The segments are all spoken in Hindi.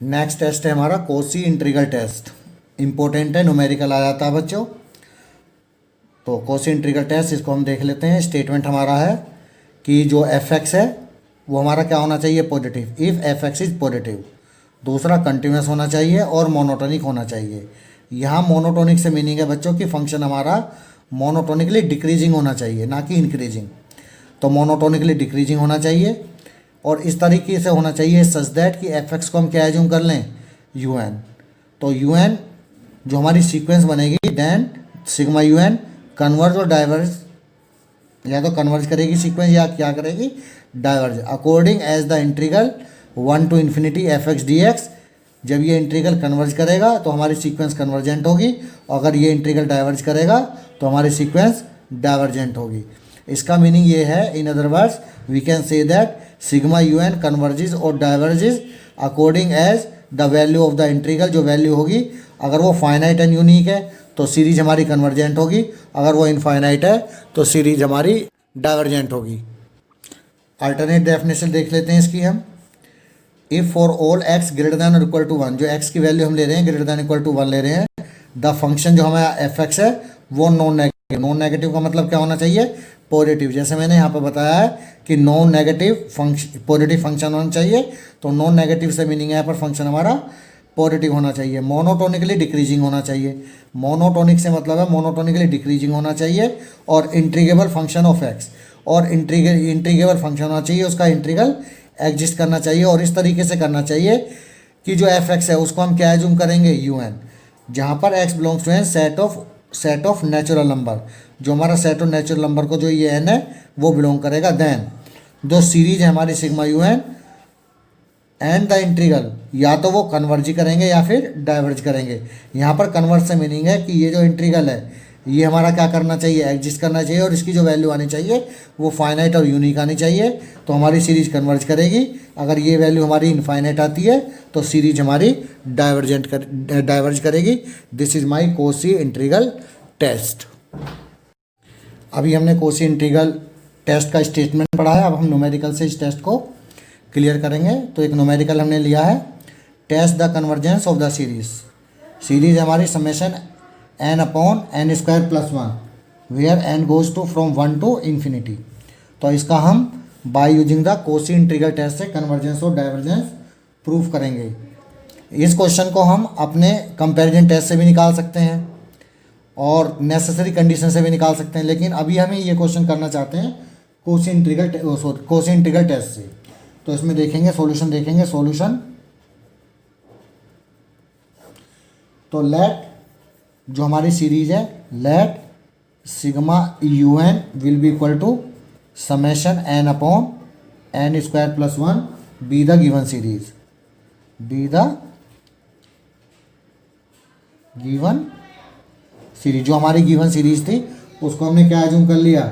नेक्स्ट टेस्ट है हमारा कोसी इंटीग्रल टेस्ट। इंपॉर्टेंट है, न्यूमेरिकल आ जाता है बच्चों। तो कोसी इंटीग्रल टेस्ट इसको हम देख लेते हैं। स्टेटमेंट हमारा है कि जो एफ एक्स है वो हमारा क्या होना चाहिए, positive. If F X is positive. दूसरा कंटिन्यूस होना चाहिए और मोनोटोनिक होना चाहिए। यहाँ मोनोटोनिक से मीनिंग है बच्चों कि फंक्शन हमारा मोनोटोनिकली डिक्रीजिंग होना चाहिए, ना कि इंक्रीजिंग। तो मोनोटोनिकली डिक्रीजिंग होना चाहिए और इस तरीके से होना चाहिए सच दैट कि एफ एक्स को हम क्या एज्यूम कर लें, यू एन। तो यू एन जो हमारी सीक्वेंस बनेगी, then sigma you N converge और डाइवर्ज, या तो कन्वर्ज करेगी सीक्वेंस या क्या करेगी, diverge, according as the integral 1 to infinity F X D X. जब ये इंटीग्रल कन्वर्ज करेगा तो हमारी सीक्वेंस कन्वर्जेंट होगी, और अगर ये इंटीग्रल डाइवर्ज करेगा तो हमारी सीक्वेंस डाइवर्जेंट होगी। इसका मीनिंग ये है, in other words we can say that sigma you n converges और diverges according as the value of the integral. जो वैल्यू होगी, अगर वो फाइनाइट एंड यूनिक है तो सीरीज हमारी कन्वर्जेंट होगी, अगर वो इनफाइनाइट है तो सीरीज हमारी डाइवर्जेंट होगी। अल्टरनेट डेफिनेशन देख लेते हैं इसकी हम। If for all x greater than और इक्वल टू 1, जो एक्स की वैल्यू हम ले रहे हैं ग्रेटर दैन इक्वल टू 1 ले रहे हैं, द फंक्शन जो हमारा एफ एक्स है वो नॉन नेगेटिव। नॉन नेगेटिव का मतलब क्या होना चाहिए, पॉजिटिव। जैसे मैंने यहाँ पर बताया है कि non negative function positive function होना चाहिए, तो नॉन नेगेटिव से मीनिंग है यहाँ पर फंक्शन हमारा पॉजिटिव होना चाहिए। मोनोटोनिकली डिक्रीजिंग होना चाहिए। मोनोटोनिक से मतलब है मोनोटोनिकली डिक्रीजिंग होना चाहिए, और इंटीग्रेबल फंक्शन ऑफ एक्स, और इंटीग्रेबल फंक्शन होना चाहिए, उसका इंटीग्रल एग्जिस्ट करना चाहिए। और इस तरीके से करना चाहिए कि जो एफ एक्स है उसको हम क्या एज्यूम करेंगे, यू एन, जहाँ पर X belongs to an set of natural number. जो हमारा सेट ऑफ नेचुरल नंबर को जो ये एन है वो बिलोंग करेगा। देन जो सीरीज है हमारी sigma you N and the integral, या तो वो कन्वर्ज करेंगे या फिर डाइवर्ज करेंगे। यहाँ पर कन्वर्ज से मीनिंग है कि ये जो इंटीग्रल है ये हमारा क्या करना चाहिए, एग्जिस्ट करना चाहिए, और इसकी जो वैल्यू आनी चाहिए वो फाइनाइट और यूनिक आनी चाहिए, तो हमारी सीरीज कन्वर्ज करेगी। अगर ये वैल्यू हमारी इनफाइनाइट आती है तो सीरीज हमारी डाइवर्ज करेगी। This is my Cauchy integral test. अभी हमने कोसी इंटीग्रल टेस्ट का स्टेटमेंट पढ़ा है, अब हम न्यूमेरिकल से इस टेस्ट को क्लियर करेंगे। तो एक न्यूमेरिकल हमने लिया है, test the convergence of the series. Series हमारी summation n upon n square plus 1 where n goes to from 1 to infinity। तो इसका हम by using the Cauchy integral test से कन्वर्जेंस और डाइवर्जेंस प्रूफ करेंगे। इस क्वेश्चन को हम अपने कंपैरिजन टेस्ट से भी निकाल सकते हैं और नेसेसरी कंडीशन से भी निकाल सकते हैं, लेकिन अभी हमें ये क्वेश्चन करना चाहते हैं कोसी इंटीग्रल टेस्ट से। तो इसमें देखेंगे सॉल्यूशन, देखेंगे सॉल्यूशन। तो लेट जो हमारी सीरीज है, let sigma you N will be equal to summation N upon N square plus 1 be the given series, be the given series. जो हमारी गिवन सीरीज थी उसको हमने क्या एज्यूम कर लिया,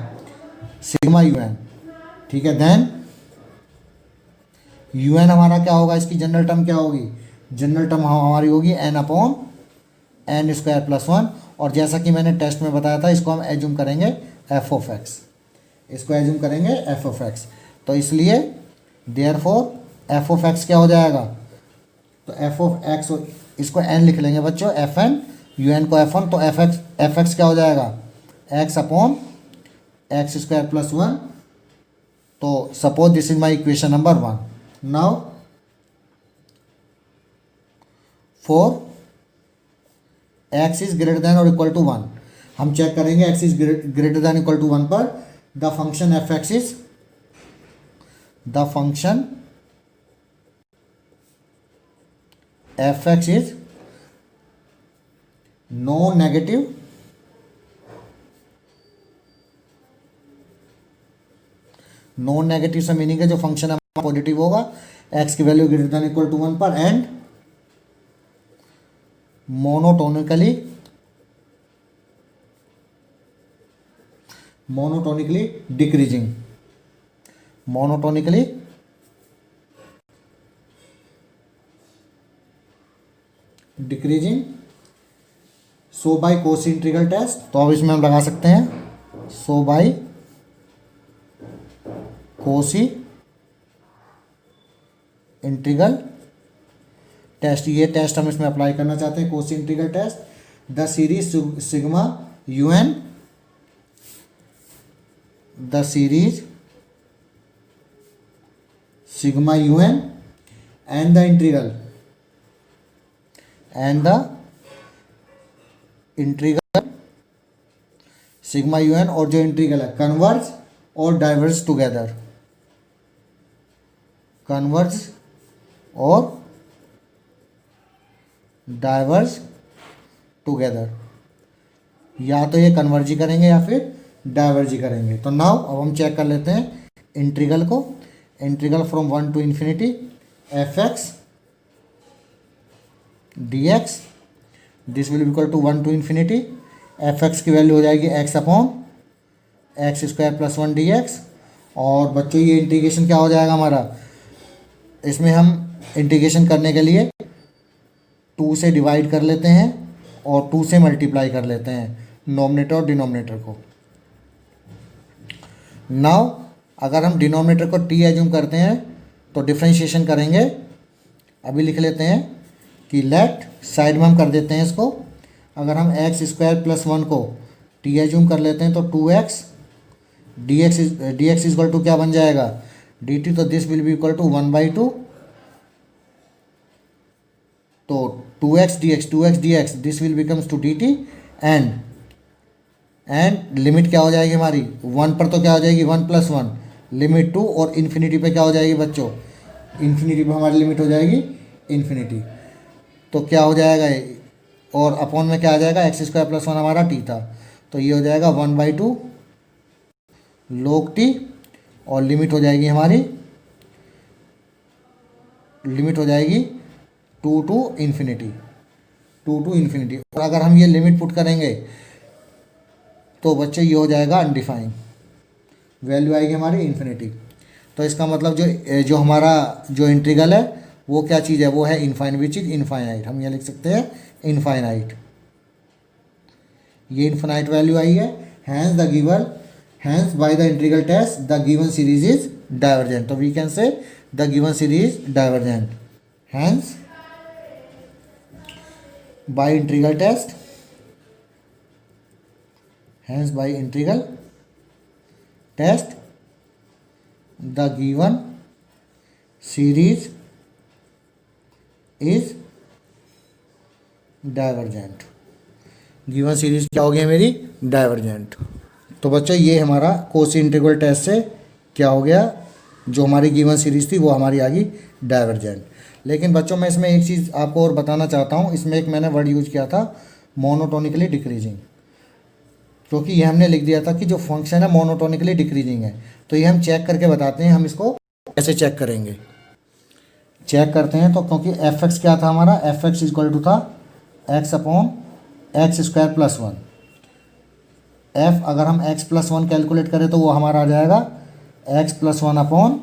सिग्मा यू एन, ठीक है। देन यू एन हमारा क्या होगा, इसकी जनरल टर्म क्या होगी, जनरल टर्म हमारी होगी N upon N square plus 1, और जैसा कि मैंने टेस्ट में बताया था इसको हम एज्यूम करेंगे एफ ऑफ एक्स, इसको एज्यूम करेंगे एफ ऑफ एक्स। तो इसलिए देयरफॉर एफ ऑफ एक्स क्या हो जाएगा, तो एफ ऑफ एक्स, इसको एन लिख लेंगे बच्चों, एफ एन, यू एन को एफ वन, तो एफ एक्स क्या हो जाएगा, X upon x square plus 1। तो suppose this is my equation number 1। Now for X is greater than और इक्वल टू 1, हम चेक करेंगे X is greater than equal to 1 पर the function F X is, the function F X is non negative, non negative से मीनिंग है जो फंक्शन हमारा पॉजिटिव होगा एक्स की value greater than equal to 1 पर, and monotonically decreasing, monotonically decreasing. So by Cauchy integral test, तो अब इसमें हम लगा सकते हैं so by Cauchy integral test, ये टेस्ट हम इसमें अप्लाई करना चाहते हैं, Cauchy integral test. The series sigma you N, the series sigma un and the integral sigma un और जो इंटीग्रल है कन्वर्ज और डाइवर्ज टुगेदर, कन्वर्ज और डाइवर्ज टुगेदर, या तो ये कन्वर्ज ही करेंगे या फिर डाइवर्ज ही करेंगे। तो नाउ अब हम चेक कर लेते हैं इंटीग्रल को। Integral from 1 to infinity F X D X, this will equal to 1 to infinity F X की वैल्यू हो जाएगी X upon x square plus 1 D X. और बच्चों ये इंटीग्रेशन क्या हो जाएगा हमारा, इसमें हम इंटीग्रेशन करने के लिए 2 से डिवाइड कर लेते हैं और 2 से मल्टीप्लाई कर लेते हैं नोमिनेटर और डिनोमिनेटर को। नाउ अगर हम डिनोमिनेटर को टी एज्यूम करते हैं तो डिफरेंशिएशन करेंगे। अभी लिख लेते हैं कि लेट, साइड में हम कर देते हैं इसको, अगर हम एक्स स्क्वायर प्लस 1 को टी एज्यूम कर लेते हैं तो 2x D X equal to क्या बन जाएगा डी टी, तो this will be equal to 1/2, तो 2x dx this will becomes to D T and limit क्या हो जाएगी हमारी 1 पर, तो क्या हो जाएगी 1 + 1 लिमिट 2, और इन्फिनिटी पे क्या हो जाएगी बच्चों, इन्फिनिटी पे हमारी लिमिट हो जाएगी इन्फिनिटी। तो क्या हो जाएगा ये, और अपॉन में क्या आ जाएगा एक्स स्क्वायर प्लस 1 हमारा टी था, तो ये हो जाएगा 1/2 log टी, और लिमिट हो जाएगी हमारी, लिमिट हो जाएगी 2 टू इन्फिनिटी। और अगर हम ये लिमिट पुट करेंगे तो बच्चे ये हो जाएगा अनडिफाइंड, वैल्यू आएगी हमारी इन्फिनिटी। तो इसका मतलब जो हमारा जो इंटीग्रल है वो क्या चीज़ है, वो है इनफाइनाइट, विच इज इनफाइनाइट। हम ये लिख सकते हैं इनफाइनाइट, ये इनफाइनाइट वैल्यू आई है। Hence by the integral test the given series is divergent, तो we can say the given series divergent. Hence by integral test, hence by integral test the given series is divergent, given series क्या हो गई मेरी डाइवर्जेंट। तो बच्चों ये हमारा कोसी इंटीग्रल टेस्ट से क्या हो गया, जो हमारी गिवन सीरीज थी वो हमारी आ गई डाइवर्जेंट। लेकिन बच्चों मैं इसमें एक चीज़ आपको और बताना चाहता हूँ, इसमें एक मैंने वर्ड यूज किया था मोनोटोनिकली डिक्रीजिंग, क्योंकि ये हमने लिख दिया था कि जो फंक्शन है मोनोटोनिकली डिक्रीजिंग है। तो ये हम चेक करके बताते हैं, हम इसको कैसे चेक करेंगे, चेक करते हैं। तो क्योंकि एफ एक्स क्या था हमारा, एफ एक्स इक्वल टू था x upon x square plus 1। F अगर हम एक्स प्लस 1 कैलकुलेट करें तो वो हमारा आ जाएगा x plus 1 upon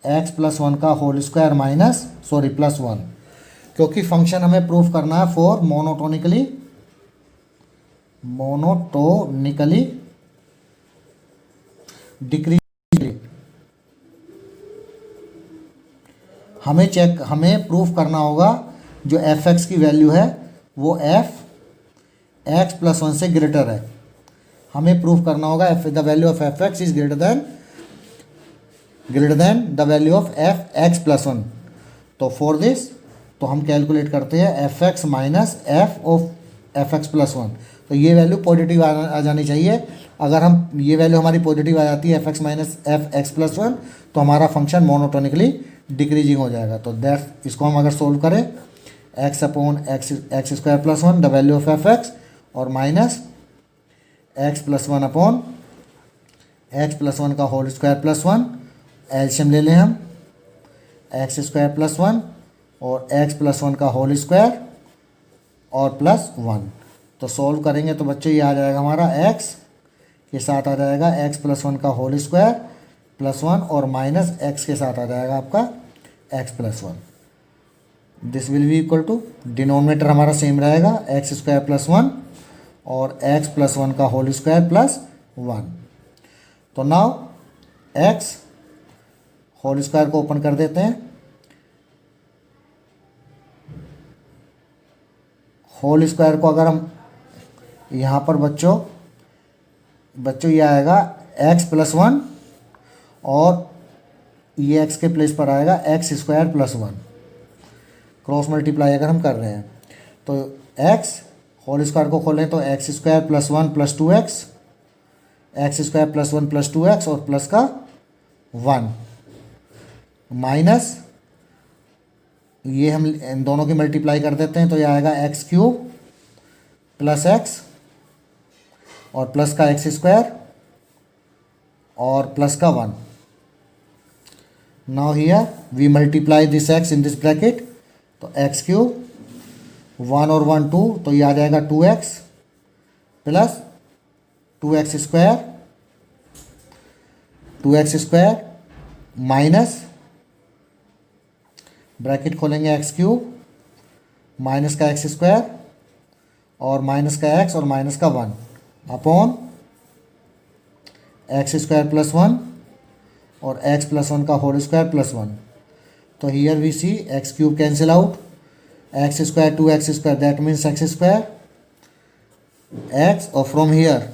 x plus 1 का होल स्क्वायर माइनस प्लस 1, क्योंकि फंक्शन हमें प्रूफ करना है फॉर मोनोटोनिकली डिक्रीजिंग। हमें प्रूफ करना होगा जो एफ एक्स की वैल्यू है वो एफ एक्स प्लस 1 से ग्रेटर है। हमें प्रूफ करना होगा the value of f X is greater then the value of f x plus 1। तो फॉर दिस तो हम कैलकुलेट करते हैं F x minus F of f x plus 1। तो ये वैल्यू पॉजिटिव आ जानी चाहिए। अगर हम ये वैल्यू हमारी पॉजिटिव आ जाती है F x minus F x plus 1, तो हमारा फंक्शन मोनोटोनिकली डिक्रीजिंग हो जाएगा। तो दैट इसको हम अगर सोल्व करें x upon x square plus 1 the value of f x, और minus x plus 1 upon x plus 1 का होल स्क्वायर प्लस 1, एलसीएम ले लें हम एक्स स्क्वायर प्लस 1 और एक्स प्लस 1 का होल स्क्वायर और प्लस 1। तो सोल्व करेंगे तो बच्चों ये आ जाएगा हमारा x के साथ आ जाएगा x प्लस 1 का होल स्क्वायर प्लस 1 और माइनस x के साथ आ जाएगा आपका x plus 1। This will be equal to, denominator हमारा सेम रहेगा एक्स स्क्वायर प्लस 1 और x प्लस 1 का होल स्क्वायर प्लस 1। तो नाउ x होल स्क्वायर को ओपन कर देते हैं, होल स्क्वायर को अगर हम यहाँ पर बच्चों ये आएगा x+1 और ये x के प्लेस पर आएगा x² + 1 क्रॉस मल्टीप्लाई अगर हम कर रहे हैं तो x होल स्क्वायर को खोलें तो x² + 1 + 2x, x² + 1 + 2x और प्लस का 1 माइनस ये हम इन दोनों की मल्टीप्लाई कर देते हैं तो ये आएगा x³ + x और प्लस का x² और प्लस का 1. Now here we multiply this x in this bracket तो x³ 1 और 1 2 तो ये आ जाएगा 2x plus 2x² minus bracket खोलेंगे x³ माइनस का x² और माइनस का x और माइनस का 1 अपॉन x² + 1 और x+1 का होल स्क्वायर +1. तो here we see x³ cancel out, x² 2x² that means x² x और फ्रॉम हियर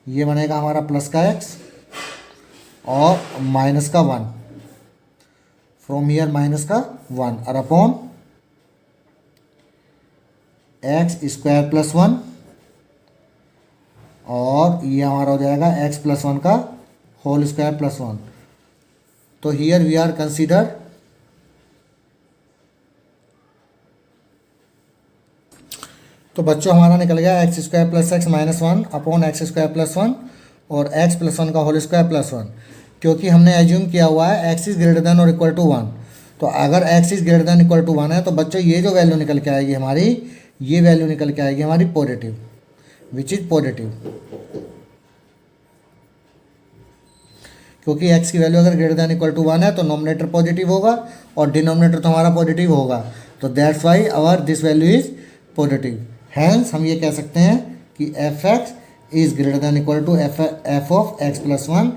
ये बनेगा हमारा प्लस का x और माइनस का 1 फ्रॉम हियर माइनस का 1 और अपॉन x² + 1 और ये हमारा हो जाएगा x+1 का होल स्क्वायर +1. तो हियर वी आर कंसीडर तो बच्चों हमारा निकल गया x² + x - 1 अपॉन x² + 1 और x+1 का होल स्क्वायर +1. क्योंकि हमने एज्यूम किया हुआ है x > 1, तो अगर x > 1 है तो बच्चों ये जो वैल्यू निकल के आएगी हमारी, ये वैल्यू निकल के आएगी हमारी पॉजिटिव, विच इज पॉजिटिव. क्योंकि x की वैल्यू अगर > 1 है तो नोमिनेटर पॉजिटिव होगा और डिनोमिनेटर तो हमारा पॉजिटिव होगा. तो that's why our this value is positive. Hence हम ये कह सकते हैं कि f(x) is > f of x+1.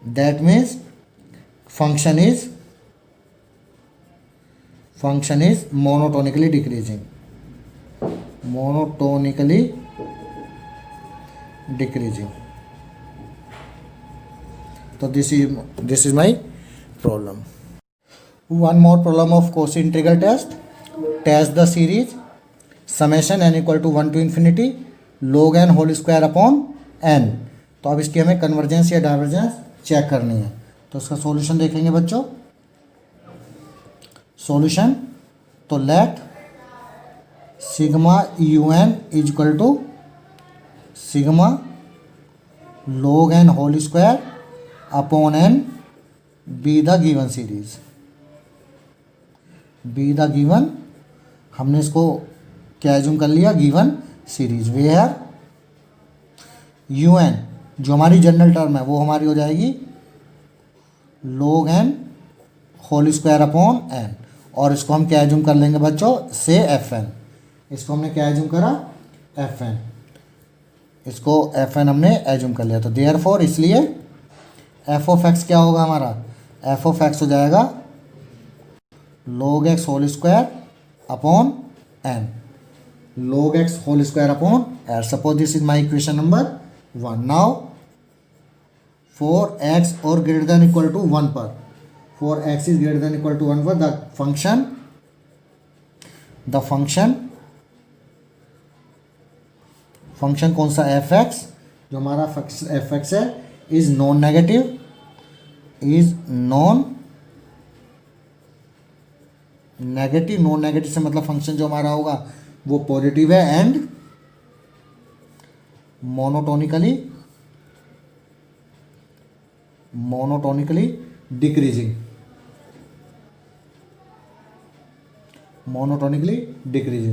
That means function is monotonically decreasing. तो this is my problem. One more problem of Cauchy integral test. Test the series summation n = 1 to ∞ log n whole square upon n. तो अब इसकी हमें कन्वर्जेंस या डाइवर्जेंस चेक करनी है. तो इसका सॉल्यूशन देखेंगे बच्चों. सॉल्यूशन तो let sigma un = sigma log n whole square upon n be the given series. Be the given हमने इसको क्या एज्यूम कर लिया, गिवन सीरीज. वेयर un जो हमारी जनरल टर्म है वो हमारी हो जाएगी log n whole square upon n और इसको हम क्या एज्यूम कर लेंगे बच्चों से fn. इसको हमने क्या एज्यूम करा fn. इसको fn हमने एज्यूम कर लिया. तो देयरफॉर इसलिए f of x क्या होगा हमारा, f of x हो जाएगा log x whole square upon n. log x whole square upon n. Suppose this is my equation number 1. Now for x और > 1 पर, फॉर x इज > 1 पर द फंक्शन कौन सा fx जो हमारा fx है is non negative, non negative से मतलब फंक्शन जो हमारा होगा वो पॉजिटिव है and monotonically decreasing.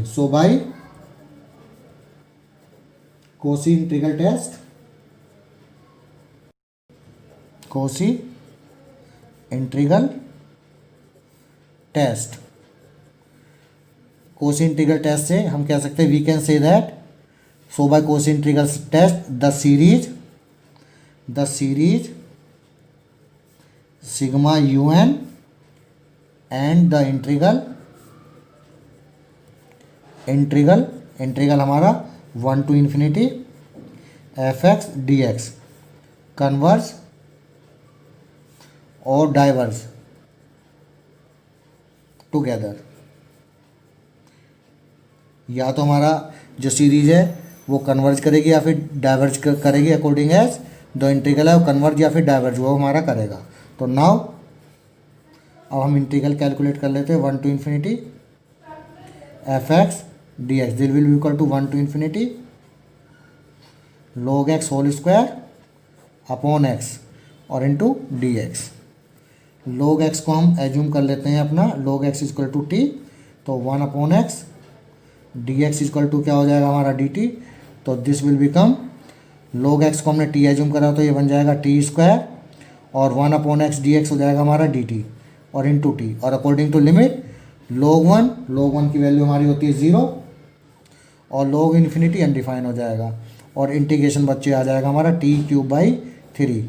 So by Cauchy integral test, Cauchy integral test से हम कह सकते हैं we can say that so by Cauchy integral test the series sigma un and the integral integral integral हमारा 1 to infinity fx dx converge और डाइवर्स टुगेदर। या तो हमारा जो सीरीज है वो कन्वर्ज करेगी या फिर डाइवर्ज करेगी अकॉर्डिंग एज जो इंटीग्रल है वो कन्वर्ज या फिर डाइवर्ज वो हमारा करेगा। तो नाउ अब हम इंटीग्रल कैलकुलेट कर लेते हैं 1 to infinity fx dx this will be equal to 1 to infinity log x whole square upon x और into D X. log x को हम एज्यूम कर लेते हैं अपना log x equal to T, तो 1 upon X D X equal to क्या हो जाएगा हमारा डी टी। तो this will become log x को हमने t एज्यूम करा तो ये बन जाएगा टी स्क्वायर और 1 अपॉन एक्स डी एक्स हो जाएगा हमारा डी टी और इंटू टी और अकॉर्डिंग टू लिमिट log 1 की वैल्यू हमारी होती है 0 और log इन्फिनिटी अनडिफाइन हो जाएगा और इंटीग्रेशन बच्चे आ जाएगा हमारा t³/3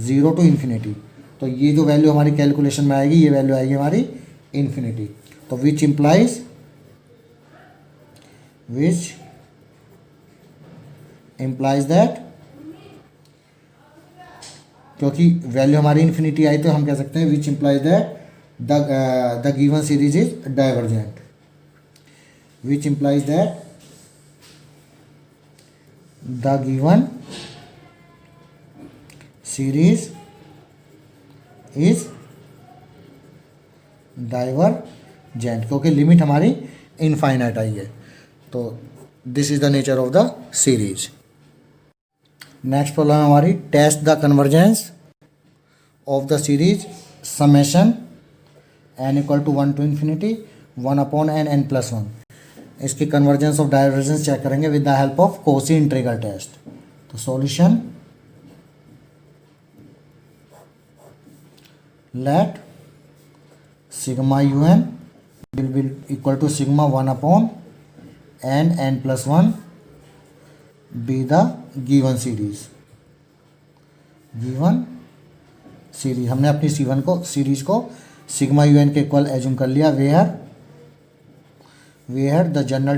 0 to इन्फिनिटी। तो ये जो वैल्यू हमारी कैलकुलेशन में आएगी ये वैल्यू आएगी हमारी इन्फिनिटी। तो विच इम्प्लाइज दैट, क्योंकि वैल्यू हमारी इन्फिनिटी आई तो हम कह सकते हैं which implies that the given series is divergent, which implies that the given series is divergent, क्योंकि लिमिट हमारी इनफाइनाइट आई है। तो this is the nature of the series. Next problem हमारी test the convergence of the series summation n equal to 1 to infinity 1 upon n+1। इसकी कन्वर्जेंस ऑफ डाइवर्जेंस चेक करेंगे with the help of Cauchy integral test. तो solution let sigma un will be equal to sigma 1 upon n+1 be the given series। हमने अपनी सीरीज को सिग्मा un के इक्वल एज्यूम कर लिया where the general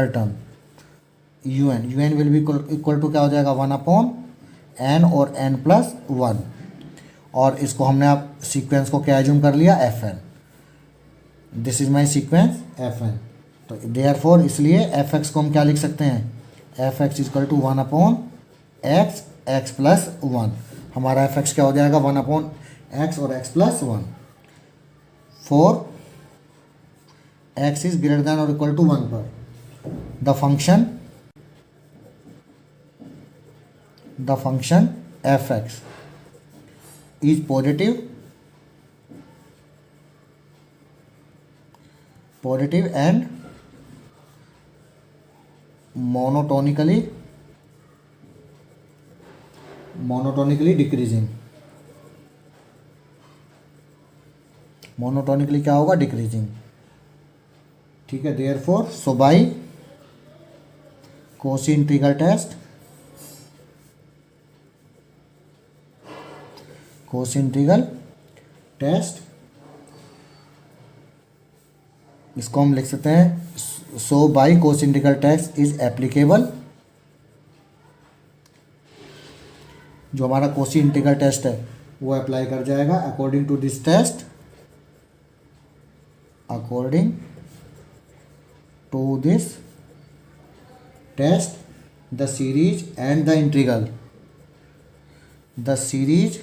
term un will be equal to क्या हो जाएगा 1 अपॉन n और n+1 और इसको हमने आप सीक्वेंस को क्या एज्यूम कर लिया fn। This is my sequence fn। तो देयरफॉर इसलिए fx को हम क्या लिख सकते हैं fx equal to 1 upon x+1। हमारा fx क्या हो जाएगा 1 अपॉन x और x+1 for x is greater than और इक्वल टू 1 पर the function fx is positive and monotonically decreasing। Monotonically क्या होगा डिक्रीजिंग, ठीक है। Therefore so by Cauchy integral test इसको हम लिख सकते हैं so by Cauchy integral test is applicable. जो हमारा कोसी इंटीग्रल टेस्ट है वो अप्लाई कर जाएगा according to this test, the series and the integral. The series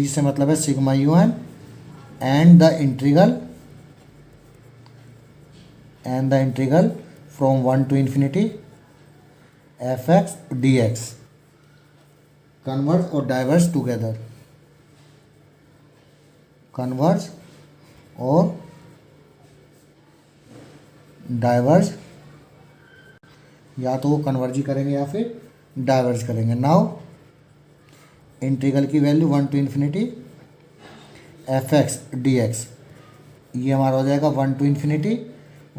से मतलब है sigma un and the integral from 1 to infinity fx dx converge और डाइवर्स टुगेदर। कन्वर्ज और डाइवर्ज, या तो वो कन्वर्ज ही करेंगे या फिर डाइवर्ज करेंगे। नाउ इंटीग्रल की value 1 to infinity fx dx ये हमारा हो जाएगा 1 to infinity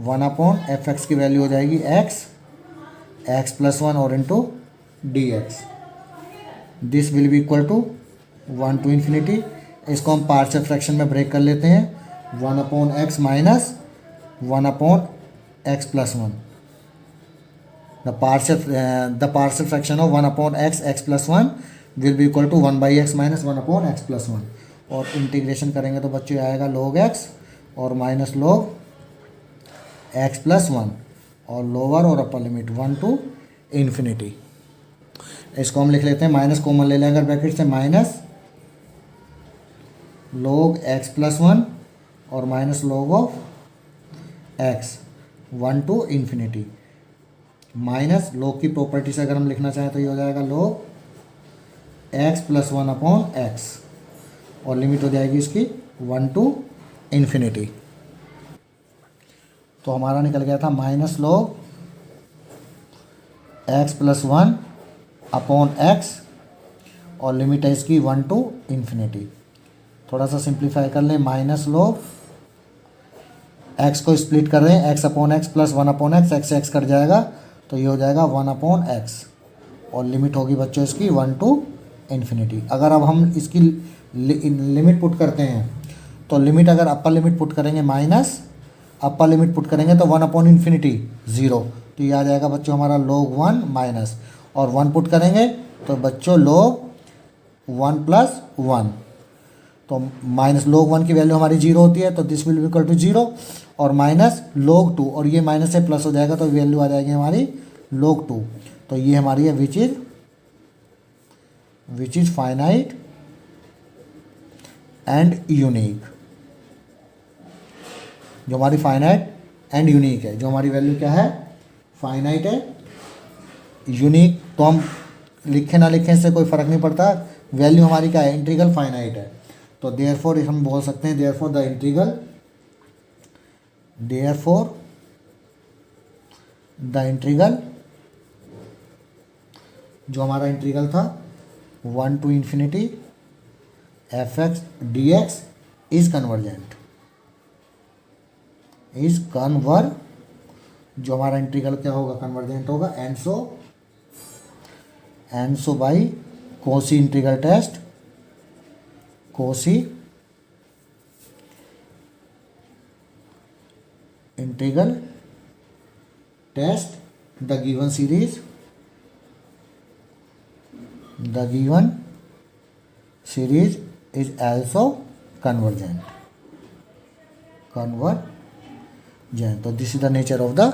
1 अपॉन fx की वैल्यू हो जाएगी x+1 और into dx। This will be equal to 1 to infinity इसको हम पार्शियल फ्रैक्शन में ब्रेक कर लेते हैं। 1/x minus 1/x plus 1, the partial fraction of 1/x x plus 1 will be equal to 1/x minus 1/x plus 1। और इंटीग्रेशन करेंगे तो बच्चों आएगा log x और माइनस log x प्लस 1 और लोअर और अपर लिमिट 1 टू इन्फिनिटी। इसको हम लिख लेते हैं, माइनस कॉमन ले लेंगे ब्रैकेट से, माइनस log x प्लस 1 और minus log of x 1 to infinity, minus log की प्रॉपर्टी से अगर हम लिखना चाहें तो ये हो जाएगा log x प्लस 1/x और लिमिट हो जाएगी इसकी 1 टू इन्फिनिटी। तो हमारा निकल गया था minus log x plus 1/x और लिमिट है इसकी 1 टू इन्फिनिटी। थोड़ा सा सिंप्लीफाई कर लें, माइनस log x को स्प्लिट कर रहे हैं, x/x प्लस 1/x, x से x कट जाएगा तो ये हो जाएगा 1/x और लिमिट होगी बच्चों इसकी 1 टू इन्फिनिटी। अगर अब हम इसकी लिमिट पुट करते हैं तो लिमिट अगर अपर लिमिट पुट करेंगे माइनस, अपर लिमिट पुट करेंगे तो 1/इन्फिनिटी 0, तो ये आ जाएगा बच्चों हमारा log 1 माइनस, और 1 पुट करेंगे तो बच्चों log 1 प्लस 1, तो माइनस log 1 की वैल्यू हमारी 0 होती है तो this will be equal to 0, और माइनस log 2 और ये माइनस से प्लस हो जाएगा तो वैल्यू आ जाएगी हमारी log 2। तो ये हमारी है which is finite and unique, जो हमारी फाइनाइट एंड यूनिक है, जो हमारी वैल्यू क्या है, फाइनाइट है, यूनिक तो हम लिखें ना लिखें इससे कोई फ़र्क नहीं पड़ता, वैल्यू हमारी क्या है, इंटीग्रल फाइनाइट है। तो देयरफॉर हम बोल सकते हैं देयरफॉर द इंटीग्रल जो हमारा इंटीग्रल था 1 to infinity fx dx is convergent, जो हमारा इंटीग्रल क्या होगा, कन्वर्जेंट होगा। And so by Cauchy integral test, Cauchy integral test the given series is also convergent. So this is the nature of the